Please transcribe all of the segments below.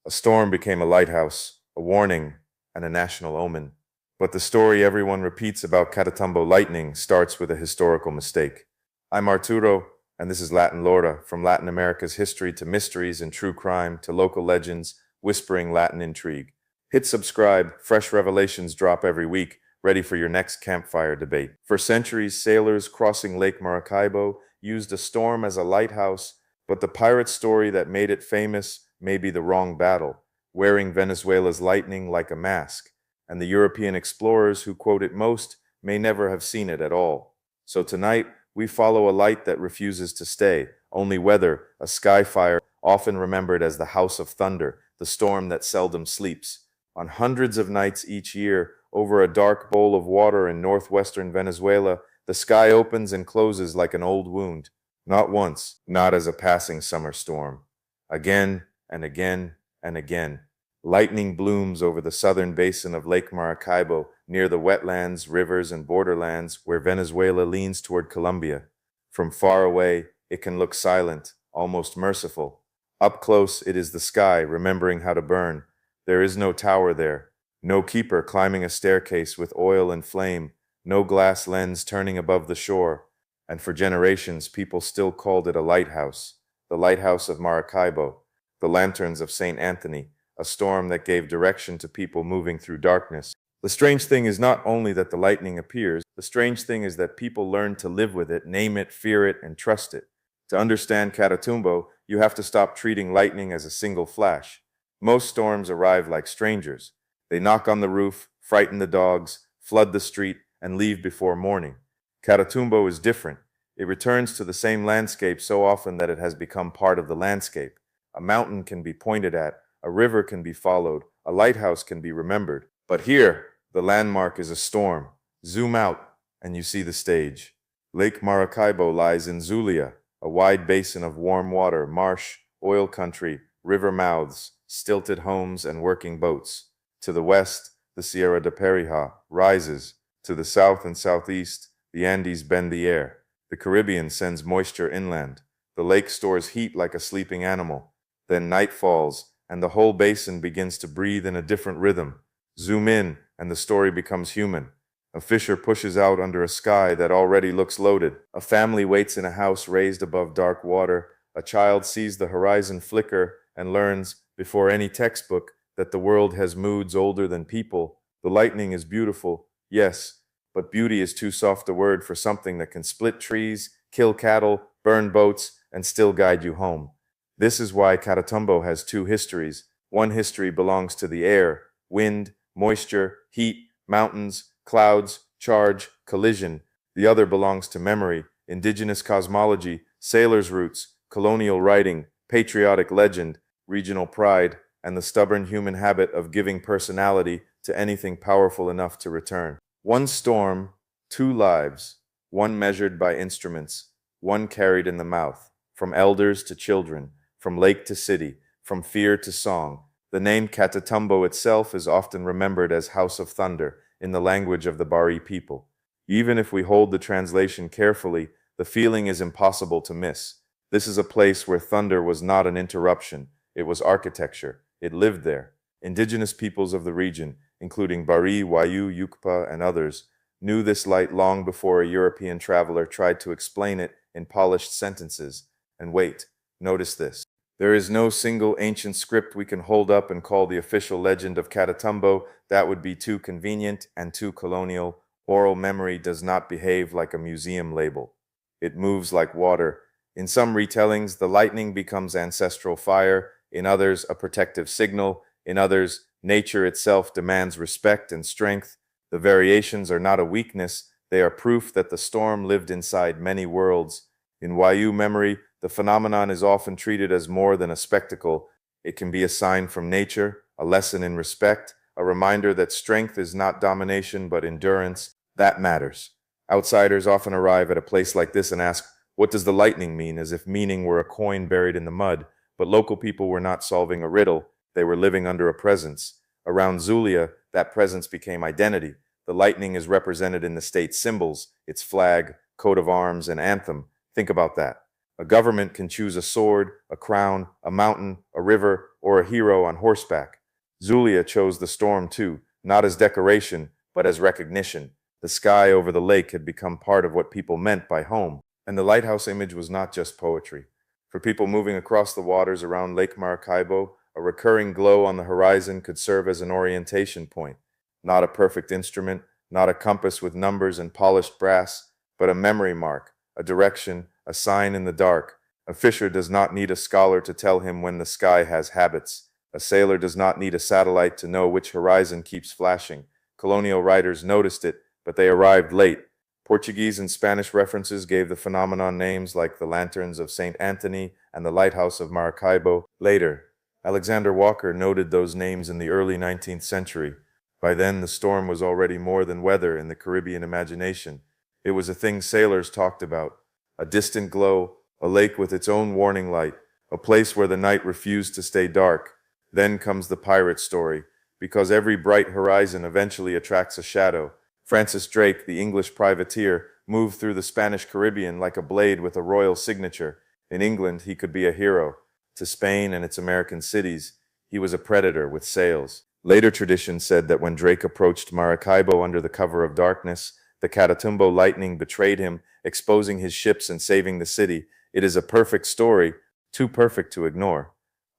A storm became a lighthouse, a warning, and a national omen. But the story everyone repeats about Catatumbo Lightning starts with a historical mistake. I'm Arturo, and this is Latin Lore, from Latin America's history to mysteries and true crime to local legends, whispering Latin intrigue. Hit subscribe, fresh revelations drop every week, ready for your next campfire debate. For centuries, sailors crossing Lake Maracaibo used a storm as a lighthouse, but the pirate story that made it famous may be the wrong battle, wearing Venezuela's lightning like a mask, and the European explorers who quote it most may never have seen it at all. So tonight, we follow a light that refuses to stay, only weather, a sky fire, often remembered as the House of Thunder, the storm that seldom sleeps. On hundreds of nights each year, over a dark bowl of water in northwestern Venezuela, the sky opens and closes like an old wound. Not once, not as a passing summer storm. Again and again and again. Lightning blooms over the southern basin of Lake Maracaibo, near the wetlands, rivers, and borderlands where Venezuela leans toward Colombia. From far away, it can look silent, almost merciful. Up close, it is the sky, remembering how to burn. There is no tower there, no keeper climbing a staircase with oil and flame, no glass lens turning above the shore. And for generations, people still called it a lighthouse, the Lighthouse of Maracaibo, the lanterns of St. Anthony, a storm that gave direction to people moving through darkness. The strange thing is not only that the lightning appears, the strange thing is that people learn to live with it, name it, fear it, and trust it. To understand Catatumbo, you have to stop treating lightning as a single flash. Most storms arrive like strangers. They knock on the roof, frighten the dogs, flood the street, and leave before morning. Catatumbo is different. It returns to the same landscape so often that it has become part of the landscape. A mountain can be pointed at, a river can be followed, a lighthouse can be remembered. But here, the landmark is a storm. Zoom out, and you see the stage. Lake Maracaibo lies in Zulia, a wide basin of warm water, marsh, oil country, river mouths, stilted homes, and working boats. To the west, the Sierra de Perijá rises. To the south and southeast, the Andes bend the air. The Caribbean sends moisture inland. The lake stores heat like a sleeping animal. Then night falls, and the whole basin begins to breathe in a different rhythm. Zoom in, and the story becomes human. A fisher pushes out under a sky that already looks loaded. A family waits in a house raised above dark water. A child sees the horizon flicker and learns, before any textbook, that the world has moods older than people. The lightning is beautiful, yes, but beauty is too soft a word for something that can split trees, kill cattle, burn boats, and still guide you home. This is why Catatumbo has two histories. One history belongs to the air, wind, moisture, heat, mountains, clouds, charge, collision. The other belongs to memory, indigenous cosmology, sailors' roots, colonial writing, patriotic legend, regional pride, and the stubborn human habit of giving personality to anything powerful enough to return. One storm, two lives, one measured by instruments, one carried in the mouth, from elders to children, from lake to city, from fear to song. The name Catatumbo itself is often remembered as House of Thunder in the language of the Bari people. Even if we hold the translation carefully, the feeling is impossible to miss. This is a place where thunder was not an interruption, it was architecture. It lived there. Indigenous peoples of the region, including Bari, Wayu, Yukpa, and others, knew this light long before a European traveler tried to explain it in polished sentences. And wait, notice this. There is no single ancient script we can hold up and call the official legend of Catatumbo. That would be too convenient and too colonial. Oral memory does not behave like a museum label. It moves like water. In some retellings, the lightning becomes ancestral fire. In others, a protective signal. In others, nature itself demands respect and strength. The variations are not a weakness. They are proof that the storm lived inside many worlds. In Wayu memory, the phenomenon is often treated as more than a spectacle. It can be a sign from nature, a lesson in respect, a reminder that strength is not domination but endurance. That matters. Outsiders often arrive at a place like this and ask, "What does the lightning mean?" as if meaning were a coin buried in the mud. But local people were not solving a riddle. They were living under a presence. Around Zulia, that presence became identity. The lightning is represented in the state's symbols, its flag, coat of arms, and anthem. Think about that. A government can choose a sword, a crown, a mountain, a river, or a hero on horseback. Zulia chose the storm too, not as decoration, but as recognition. The sky over the lake had become part of what people meant by home, and the lighthouse image was not just poetry. For people moving across the waters around Lake Maracaibo, a recurring glow on the horizon could serve as an orientation point. Not a perfect instrument, not a compass with numbers and polished brass, but a memory mark, a direction, a sign in the dark. A fisher does not need a scholar to tell him when the sky has habits. A sailor does not need a satellite to know which horizon keeps flashing. Colonial writers noticed it, but they arrived late. Portuguese and Spanish references gave the phenomenon names like the Lanterns of St. Anthony and the Lighthouse of Maracaibo. Later, Alexander Walker noted those names in the early 19th century. By then, the storm was already more than weather in the Caribbean imagination. It was a thing sailors talked about. A distant glow, a lake with its own warning light, a place where the night refused to stay dark. Then comes the pirate story, because every bright horizon eventually attracts a shadow. Francis Drake, the English privateer, moved through the Spanish Caribbean like a blade with a royal signature. In England, he could be a hero. To Spain and its American cities, he was a predator with sails. Later tradition said that when Drake approached Maracaibo under the cover of darkness, the Catatumbo Lightning betrayed him, exposing his ships and saving the city. It is a perfect story, too perfect to ignore.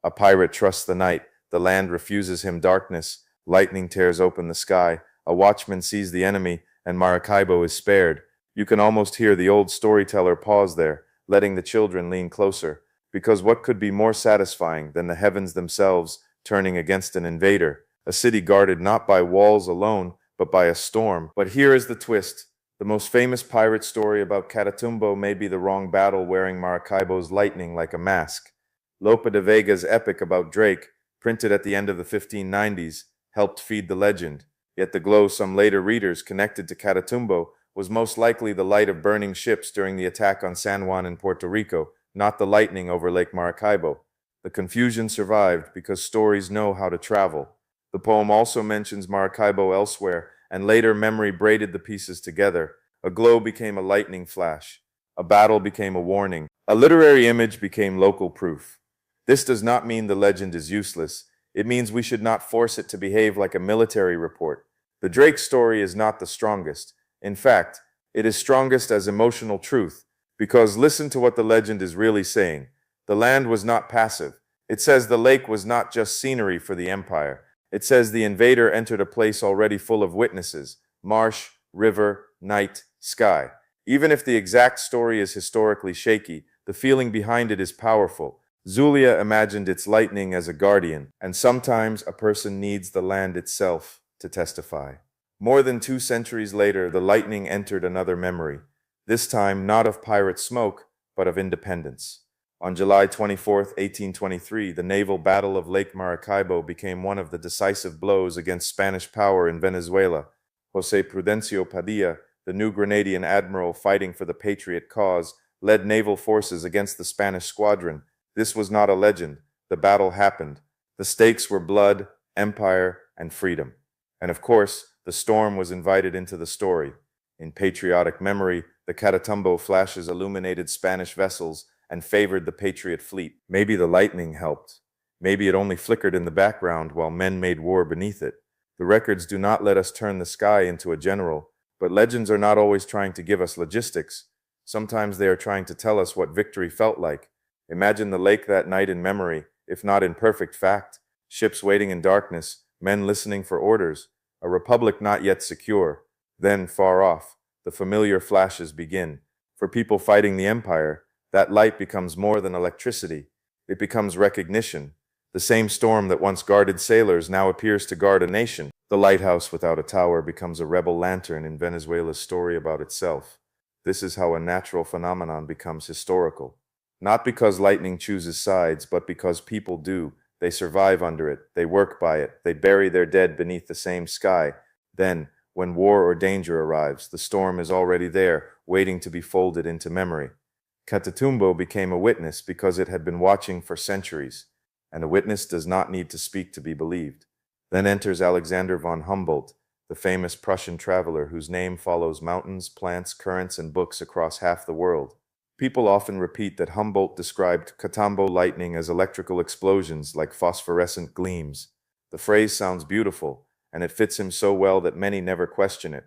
A pirate trusts the night, the land refuses him darkness, lightning tears open the sky, a watchman sees the enemy, and Maracaibo is spared. You can almost hear the old storyteller pause there, letting the children lean closer, because what could be more satisfying than the heavens themselves turning against an invader, a city guarded not by walls alone, but by a storm. But here is the twist. The most famous pirate story about Catatumbo may be the wrong battle wearing Maracaibo's lightning like a mask. Lope de Vega's epic about Drake, printed at the end of the 1590s, helped feed the legend. Yet the glow some later readers connected to Catatumbo was most likely the light of burning ships during the attack on San Juan in Puerto Rico, not the lightning over Lake Maracaibo. The confusion survived because stories know how to travel. The poem also mentions Maracaibo elsewhere, and later memory braided the pieces together. A glow became a lightning flash. A battle became a warning. A literary image became local proof. This does not mean the legend is useless. It means we should not force it to behave like a military report. The Drake story is not the strongest. In fact, it is strongest as emotional truth, because listen to what the legend is really saying. The land was not passive. It says the lake was not just scenery for the empire. It says the invader entered a place already full of witnesses: marsh, river, night, sky. Even if the exact story is historically shaky, the feeling behind it is powerful. Zulia imagined its lightning as a guardian, and sometimes a person needs the land itself to testify. More than 2 centuries later, the lightning entered another memory, this time not of pirate smoke, but of independence. On July 24, 1823, the naval Battle of Lake Maracaibo became one of the decisive blows against Spanish power in Venezuela. José Prudencio Padilla, the new Grenadian admiral fighting for the patriot cause, led naval forces against the Spanish squadron. This was not a legend. The battle happened. The stakes were blood, empire, and freedom. And of course, the storm was invited into the story. In patriotic memory, the Catatumbo flashes illuminated Spanish vessels and favored the patriot fleet. Maybe the lightning helped. Maybe it only flickered in the background while men made war beneath it. The records do not let us turn the sky into a general, but legends are not always trying to give us logistics. Sometimes they are trying to tell us what victory felt like. Imagine the lake that night in memory, if not in perfect fact. Ships waiting in darkness, men listening for orders, a republic not yet secure. Then, far off, the familiar flashes begin. For people fighting the empire, that light becomes more than electricity. It becomes recognition. The same storm that once guarded sailors now appears to guard a nation. The lighthouse without a tower becomes a rebel lantern in Venezuela's story about itself. This is how a natural phenomenon becomes historical. Not because lightning chooses sides, but because people do. They survive under it. They work by it. They bury their dead beneath the same sky. Then, when war or danger arrives, the storm is already there, waiting to be folded into memory. Catatumbo became a witness because it had been watching for centuries, and a witness does not need to speak to be believed. Then enters Alexander von Humboldt, the famous Prussian traveler whose name follows mountains, plants, currents, and books across half the world. People often repeat that Humboldt described Catatumbo lightning as electrical explosions like phosphorescent gleams. The phrase sounds beautiful, and it fits him so well that many never question it.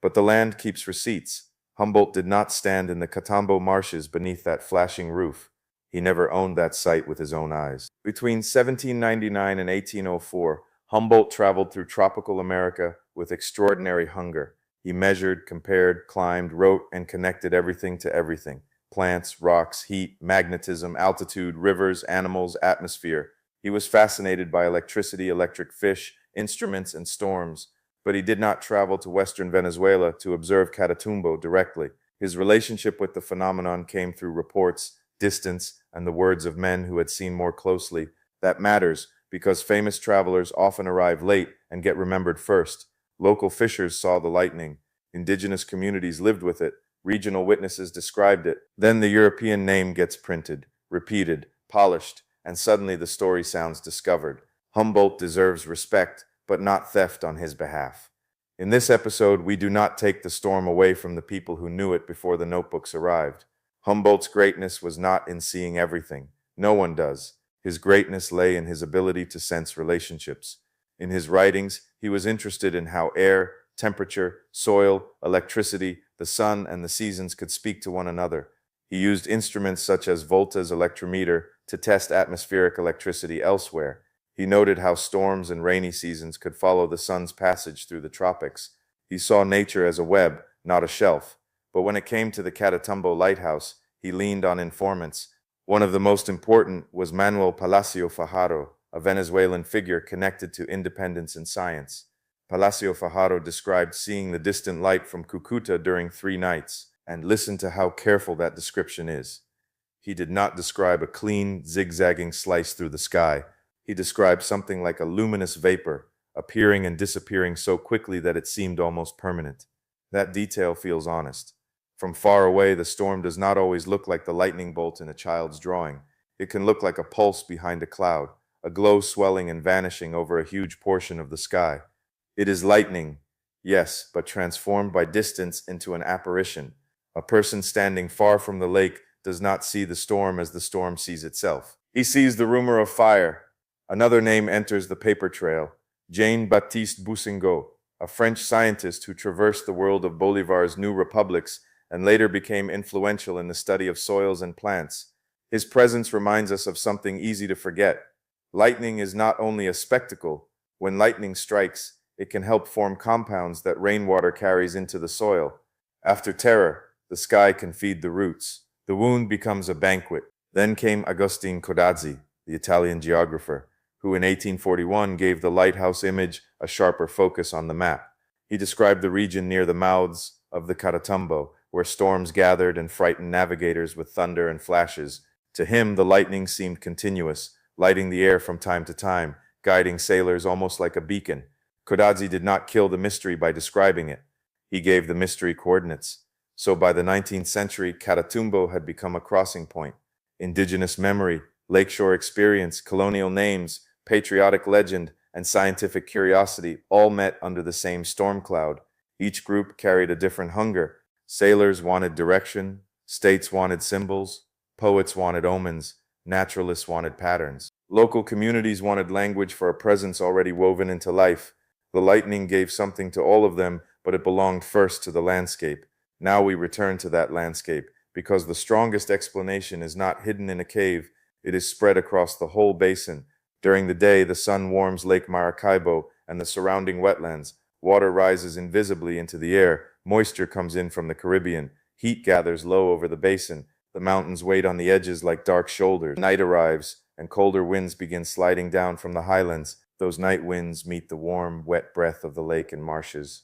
But the land keeps receipts. Humboldt did not stand in the Catatumbo marshes beneath that flashing roof. He never owned that sight with his own eyes. Between 1799 and 1804, Humboldt traveled through tropical America with extraordinary hunger. He measured, compared, climbed, wrote, and connected everything to everything. Plants, rocks, heat, magnetism, altitude, rivers, animals, atmosphere. He was fascinated by electricity, electric fish, instruments, and storms, but he did not travel to western Venezuela to observe Catatumbo directly. His relationship with the phenomenon came through reports, distance, and the words of men who had seen more closely. That matters, because famous travelers often arrive late and get remembered first. Local fishers saw the lightning. Indigenous communities lived with it. Regional witnesses described it. Then the European name gets printed, repeated, polished, and suddenly the story sounds discovered. Humboldt deserves respect, but not theft on his behalf. In this episode, we do not take the storm away from the people who knew it before the notebooks arrived. Humboldt's greatness was not in seeing everything. No one does. His greatness lay in his ability to sense relationships. In his writings, he was interested in how air, temperature, soil, electricity, the sun, and the seasons could speak to one another. He used instruments such as Volta's electrometer to test atmospheric electricity elsewhere. He noted how storms and rainy seasons could follow the sun's passage through the tropics. He saw nature as a web, not a shelf. But when it came to the Catatumbo Lighthouse, he leaned on informants. One of the most important was Manuel Palacio Fajardo, a Venezuelan figure connected to independence and science. Palacio Fajardo described seeing the distant light from Cucuta during 3 nights, and listen to how careful that description is. He did not describe a clean, zigzagging slice through the sky. He described something like a luminous vapor, appearing and disappearing so quickly that it seemed almost permanent. That detail feels honest. From far away, the storm does not always look like the lightning bolt in a child's drawing. It can look like a pulse behind a cloud, a glow swelling and vanishing over a huge portion of the sky. It is lightning, yes, but transformed by distance into an apparition. A person standing far from the lake does not see the storm as the storm sees itself. He sees the rumor of fire. Another name enters the paper trail, Jean-Baptiste Boussingault, a French scientist who traversed the world of Bolivar's new republics and later became influential in the study of soils and plants. His presence reminds us of something easy to forget. Lightning is not only a spectacle. When lightning strikes, it can help form compounds that rainwater carries into the soil. After terror, the sky can feed the roots. The wound becomes a banquet. Then came Agustin Codazzi, the Italian geographer, who in 1841 gave the lighthouse image a sharper focus on the map. He described the region near the mouths of the Catatumbo, where storms gathered and frightened navigators with thunder and flashes. To him, the lightning seemed continuous, lighting the air from time to time, guiding sailors almost like a beacon. Codazzi did not kill the mystery by describing it. He gave the mystery coordinates. So by the 19th century, Catatumbo had become a crossing point. Indigenous memory, lakeshore experience, colonial names, patriotic legend, and scientific curiosity all met under the same storm cloud. Each group carried a different hunger. Sailors wanted direction, states wanted symbols, poets wanted omens, naturalists wanted patterns. Local communities wanted language for a presence already woven into life. The lightning gave something to all of them, but it belonged first to the landscape. Now we return to that landscape, because the strongest explanation is not hidden in a cave, it is spread across the whole basin. During the day, the sun warms Lake Maracaibo and the surrounding wetlands. Water rises invisibly into the air. Moisture comes in from the Caribbean. Heat gathers low over the basin. The mountains wait on the edges like dark shoulders. Night arrives, and colder winds begin sliding down from the highlands. Those night winds meet the warm, wet breath of the lake and marshes.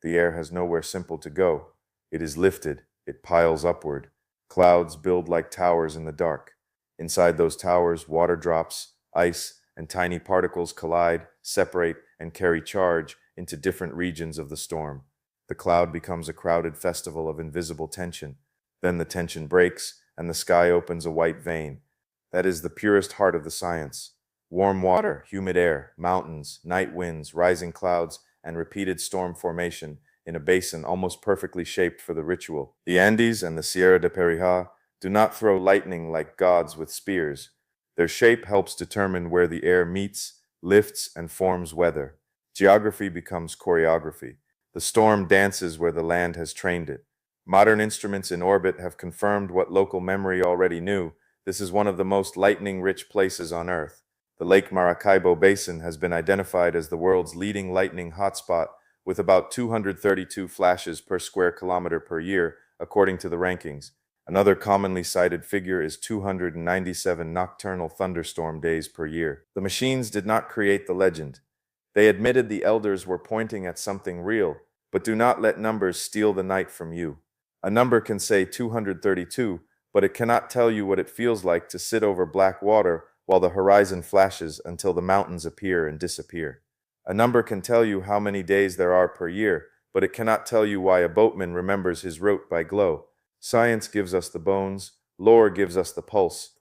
The air has nowhere simple to go. It is lifted. It piles upward. Clouds build like towers in the dark. Inside those towers, water drops, ice, and tiny particles collide, separate, and carry charge into different regions of the storm. The cloud becomes a crowded festival of invisible tension. Then the tension breaks, and the sky opens a white vein. That is the purest heart of the science. Warm water, humid air, mountains, night winds, rising clouds, and repeated storm formation in a basin almost perfectly shaped for the ritual. The Andes and the Sierra de Perijá, Do not throw lightning like gods with spears. Their shape helps determine where the air meets, lifts, and forms weather. Geography becomes choreography. The storm dances where the land has trained it. Modern instruments in orbit have confirmed what local memory already knew. This is one of the most lightning-rich places on Earth. The Lake Maracaibo basin has been identified as the world's leading lightning hotspot, with about 232 flashes per square kilometer per year, according to the rankings. Another commonly cited figure is 297 nocturnal thunderstorm days per year. The machines did not create the legend. They admitted the elders were pointing at something real, but do not let numbers steal the night from you. A number can say 232, but it cannot tell you what it feels like to sit over black water while the horizon flashes until the mountains appear and disappear. A number can tell you how many days there are per year, but it cannot tell you why a boatman remembers his route by glow. Science gives us the bones, lore gives us the pulse.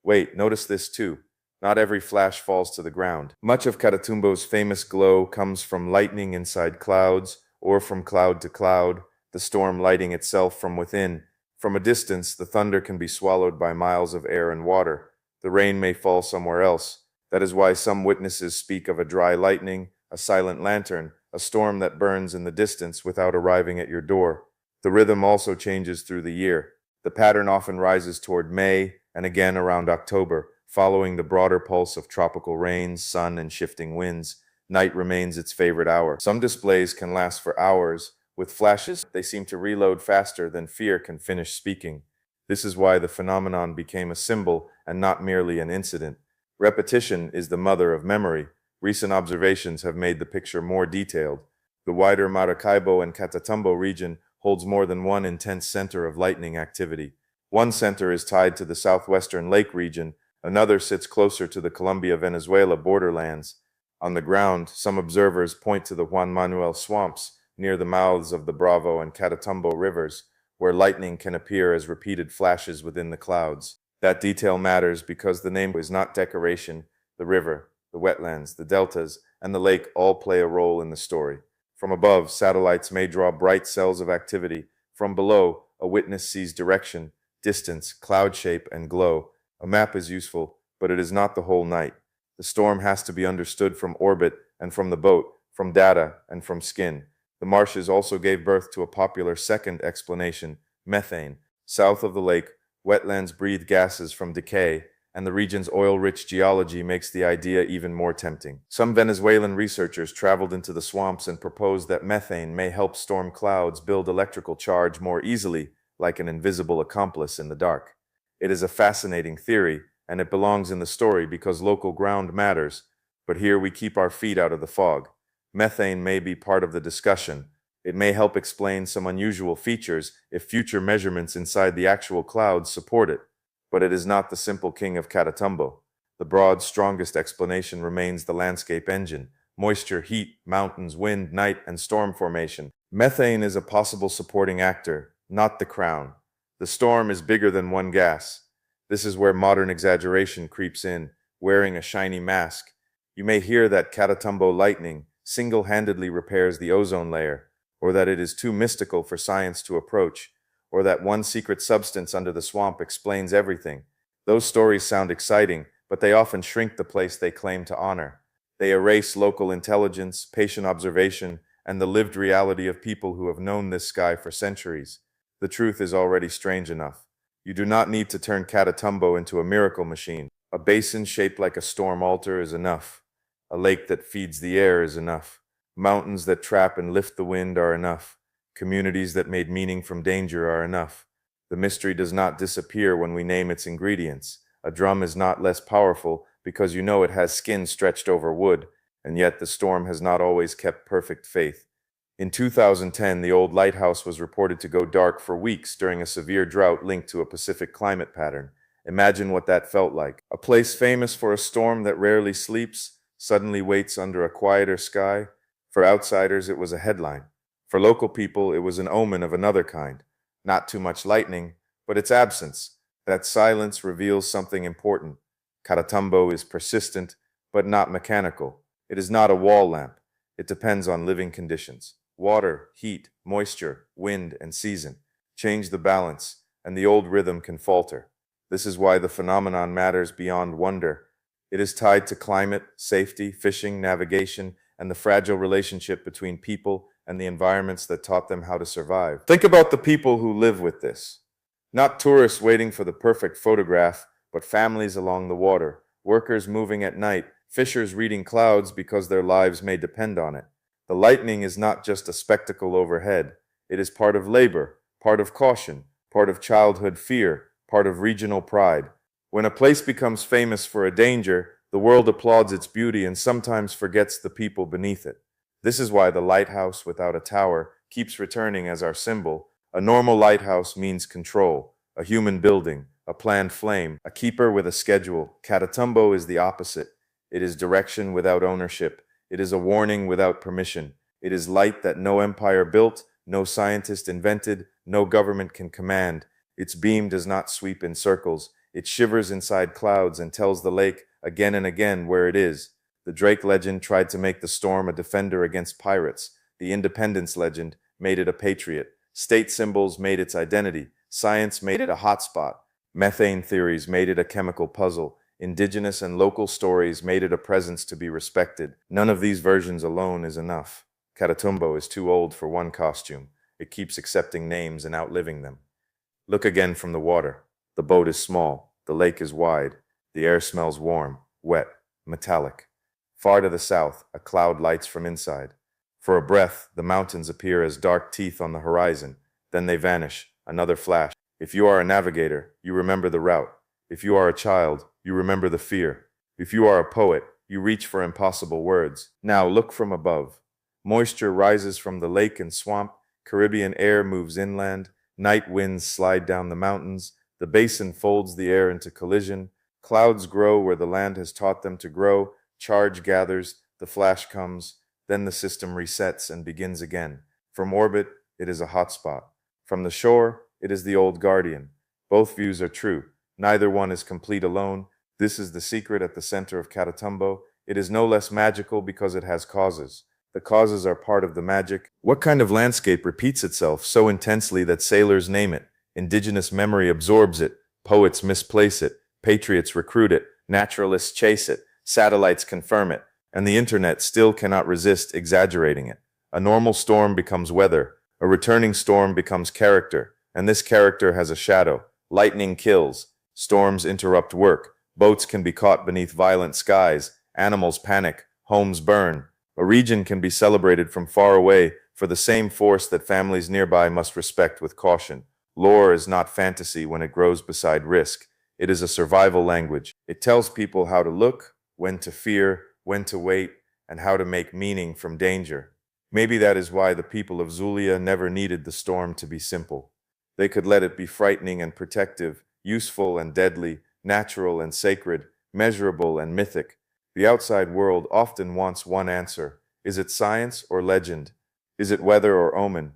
Wait, notice this too. Not every flash falls to the ground. Much of Catatumbo's famous glow comes from lightning inside clouds, or from cloud to cloud, the storm lighting itself from within. From a distance, the thunder can be swallowed by miles of air and water. The rain may fall somewhere else. That is why some witnesses speak of a dry lightning, a silent lantern, a storm that burns in the distance without arriving at your door. The rhythm also changes through the year. The pattern often rises toward May and again around October, following the broader pulse of tropical rains, sun, and shifting winds. Night remains its favorite hour. Some displays can last for hours. With flashes, they seem to reload faster than fear can finish speaking. This is why the phenomenon became a symbol and not merely an incident. Repetition is the mother of memory. Recent observations have made the picture more detailed. The wider Maracaibo and Catatumbo region holds more than one intense center of lightning activity. One center is tied to the southwestern lake region, another sits closer to the Colombia-Venezuela borderlands. On the ground, some observers point to the Juan Manuel swamps near the mouths of the Bravo and Catatumbo rivers, where lightning can appear as repeated flashes within the clouds. That detail matters because the name is not decoration. The river, the wetlands, the deltas, and the lake all play a role in the story. From above, satellites may draw bright cells of activity. From below, a witness sees direction, distance, cloud shape, and glow. A map is useful, but it is not the whole night. The storm has to be understood from orbit and from the boat, from data and from skin. The marshes also gave birth to a popular second explanation, methane. South of the lake, wetlands breathe gases from decay, and the region's oil-rich geology makes the idea even more tempting. Some Venezuelan researchers traveled into the swamps and proposed that methane may help storm clouds build electrical charge more easily, like an invisible accomplice in the dark. It is a fascinating theory, and it belongs in the story because local ground matters, but here we keep our feet out of the fog. Methane may be part of the discussion. It may help explain some unusual features if future measurements inside the actual clouds support it. But it is not the simple king of Catatumbo. The broad, strongest explanation remains the landscape engine: moisture, heat, mountains, wind, night, and storm formation. Methane is a possible supporting actor, not the crown. The storm is bigger than one gas. This is where modern exaggeration creeps in, wearing a shiny mask. You may hear that Catatumbo Lightning single-handedly repairs the ozone layer, or that it is too mystical for science to approach, or that one secret substance under the swamp explains everything. Those stories sound exciting, but they often shrink the place they claim to honor. They erase local intelligence, patient observation, and the lived reality of people who have known this sky for centuries. The truth is already strange enough. You do not need to turn Catatumbo into a miracle machine. A basin shaped like a storm altar is enough. A lake that feeds the air is enough. Mountains that trap and lift the wind are enough. Communities that made meaning from danger are enough. The mystery does not disappear when we name its ingredients. A drum is not less powerful because you know it has skin stretched over wood, and yet the storm has not always kept perfect faith. In 2010, the old lighthouse was reported to go dark for weeks during a severe drought linked to a Pacific climate pattern. Imagine what that felt like. A place famous for a storm that rarely sleeps suddenly waits under a quieter sky. For outsiders, it was a headline. For local people, it was an omen of another kind. Not too much lightning, but its absence. That silence reveals something important. Catatumbo is persistent, but not mechanical. It is not a wall lamp. It depends on living conditions. Water, heat, moisture, wind, and season. Change the balance, and the old rhythm can falter. This is why the phenomenon matters beyond wonder. It is tied to climate, safety, fishing, navigation, and the fragile relationship between people and the environments that taught them how to survive. Think about the people who live with this. Not tourists waiting for the perfect photograph, but families along the water, workers moving at night, fishers reading clouds because their lives may depend on it. The lightning is not just a spectacle overhead. It is part of labor, part of caution, part of childhood fear, part of regional pride. When a place becomes famous for a danger, the world applauds its beauty and sometimes forgets the people beneath it. This is why the lighthouse without a tower keeps returning as our symbol. A normal lighthouse means control, a human building, a planned flame, a keeper with a schedule. Catatumbo is the opposite. It is direction without ownership. It is a warning without permission. It is light that no empire built, no scientist invented, no government can command. Its beam does not sweep in circles. It shivers inside clouds and tells the lake again and again where it is. The Drake legend tried to make the storm a defender against pirates. The Independence legend made it a patriot. State symbols made its identity. Science made it a hotspot. Methane theories made it a chemical puzzle. Indigenous and local stories made it a presence to be respected. None of these versions alone is enough. Catatumbo is too old for one costume. It keeps accepting names and outliving them. Look again from the water. The boat is small. The lake is wide. The air smells warm, wet, metallic. Far to the south, a cloud lights from inside. For a breath, the mountains appear as dark teeth on the horizon. Then they vanish, another flash. If you are a navigator, you remember the route. If you are a child, you remember the fear. If you are a poet, you reach for impossible words. Now look from above. Moisture rises from the lake and swamp. Caribbean air moves inland. Night winds slide down the mountains. The basin folds the air into collision. Clouds grow where the land has taught them to grow. Charge gathers. The flash comes. Then the system resets and begins again. From orbit, it is a hotspot. From the shore, it is the old guardian. Both views are true. Neither one is complete alone. This is the secret at the center of Catatumbo. It is no less magical because it has causes. The causes are part of the magic. What kind of landscape repeats itself so intensely that sailors name it? Indigenous memory absorbs it. Poets misplace it. Patriots recruit it. Naturalists chase it. Satellites confirm it. And the internet still cannot resist exaggerating it. A normal storm becomes weather. A returning storm becomes character. And this character has a shadow. Lightning kills. Storms interrupt work. Boats can be caught beneath violent skies. Animals panic. Homes burn. A region can be celebrated from far away for the same force that families nearby must respect with caution. Lore is not fantasy when it grows beside risk. It is a survival language. It tells people how to look, when to fear, when to wait, and how to make meaning from danger. Maybe that is why the people of Zulia never needed the storm to be simple. They could let it be frightening and protective, useful and deadly, natural and sacred, measurable and mythic. The outside world often wants one answer. Is it science or legend? Is it weather or omen?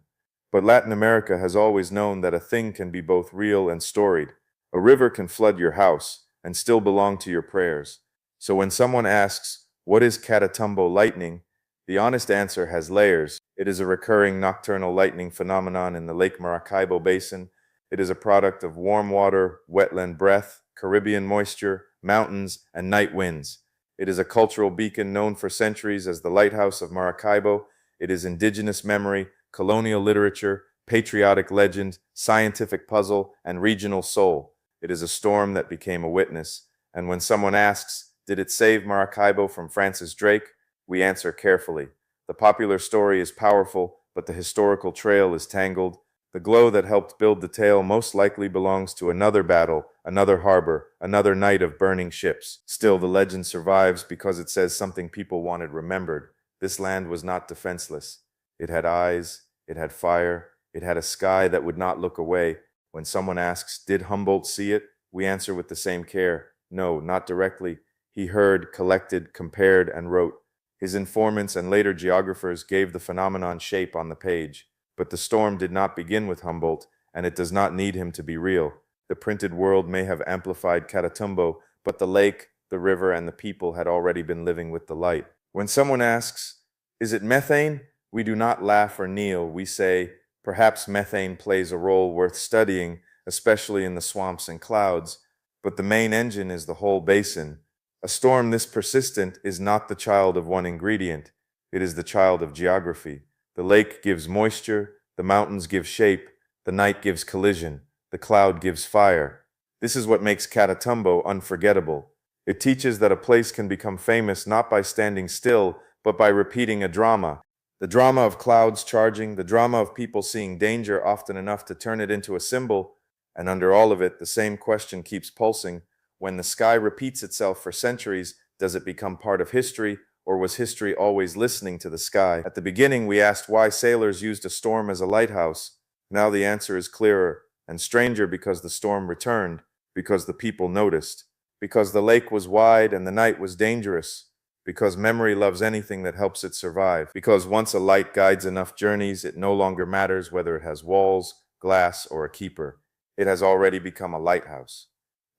But Latin America has always known that a thing can be both real and storied. A river can flood your house and still belong to your prayers. So when someone asks, what is Catatumbo Lightning? The honest answer has layers. It is a recurring nocturnal lightning phenomenon in the Lake Maracaibo basin. It is a product of warm water, wetland breath, Caribbean moisture, mountains, and night winds. It is a cultural beacon known for centuries as the Lighthouse of Maracaibo. It is indigenous memory, colonial literature, patriotic legend, scientific puzzle, and regional soul. It is a storm that became a witness. And when someone asks, did it save Maracaibo from Francis Drake? We answer carefully. The popular story is powerful, but the historical trail is tangled. The glow that helped build the tale most likely belongs to another battle, another harbor, another night of burning ships. Still, the legend survives because it says something people wanted remembered. This land was not defenseless. It had eyes, it had fire, it had a sky that would not look away. When someone asks, did Humboldt see it? We answer with the same care. No, not directly. He heard, collected, compared, and wrote. His informants and later geographers gave the phenomenon shape on the page. But the storm did not begin with Humboldt, and it does not need him to be real. The printed world may have amplified Catatumbo, but the lake, the river, and the people had already been living with the light. When someone asks, is it methane? We do not laugh or kneel. We say, perhaps methane plays a role worth studying. especially in the swamps and clouds, but the main engine is the whole basin. A storm this persistent is not the child of one ingredient, it is the child of geography. The lake gives moisture, the mountains give shape, the night gives collision, the cloud gives fire. This is what makes Catatumbo unforgettable. It teaches that a place can become famous not by standing still, but by repeating a drama. The drama of clouds charging, the drama of people seeing danger often enough to turn it into a symbol, and under all of it, the same question keeps pulsing. When the sky repeats itself for centuries, does it become part of history, or was history always listening to the sky? At the beginning, we asked why sailors used a storm as a lighthouse. Now the answer is clearer and stranger because the storm returned, because the people noticed, because the lake was wide and the night was dangerous, because memory loves anything that helps it survive, because once a light guides enough journeys, it no longer matters whether it has walls, glass, or a keeper. It has already become a lighthouse.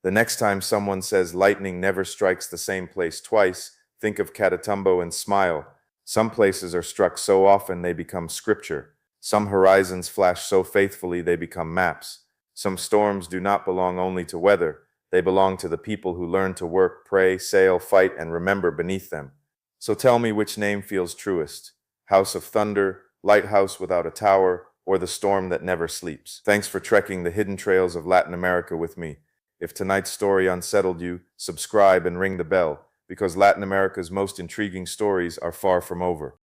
The next time someone says lightning never strikes the same place twice, think of Catatumbo and smile. Some places are struck so often they become scripture. Some horizons flash so faithfully they become maps. Some storms do not belong only to weather. They belong to the people who learn to work, pray, sail, fight, and remember beneath them. So tell me which name feels truest: House of Thunder, Lighthouse without a tower, or the storm that never sleeps. Thanks for trekking the hidden trails of Latin America with me. If tonight's story unsettled you, subscribe and ring the bell, because Latin America's most intriguing stories are far from over.